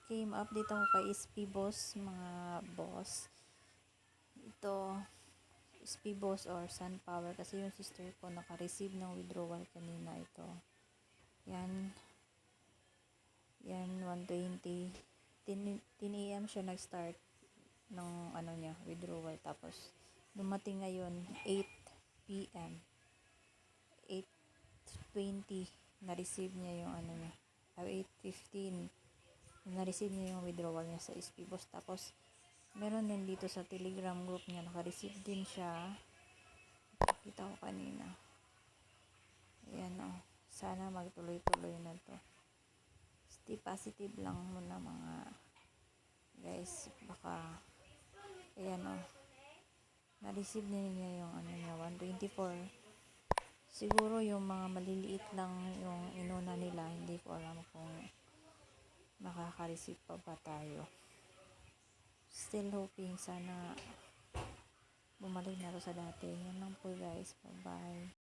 Okay, ma-update ako kay SP Boss, mga boss. Ito, SP Boss or Sunpower kasi yung sister ko naka-receive ng withdrawal kanina ito. Yan. Yan, 120. 10 AM siya nag-start ng niya, withdrawal. Tapos, dumating ngayon, 8 PM. 8:20, na-receive niya yung niya. 8:15. Na-receive niya yung withdrawal niya sa SP Boss. Tapos, meron din dito sa Telegram group niya, naka-receive din siya. Kita ko kanina. Ayan o. Sana magtuloy-tuloy na to. Stay positive lang muna mga guys. Baka, ayan o. Na-receive niya yung niya, 124. Siguro yung mga maliliit lang yung inuna nila. Hindi ko alam kung makaka-receive pa ba tayo. Still hoping sana bumalik na to sa dati. Yan lang po guys. Bye bye.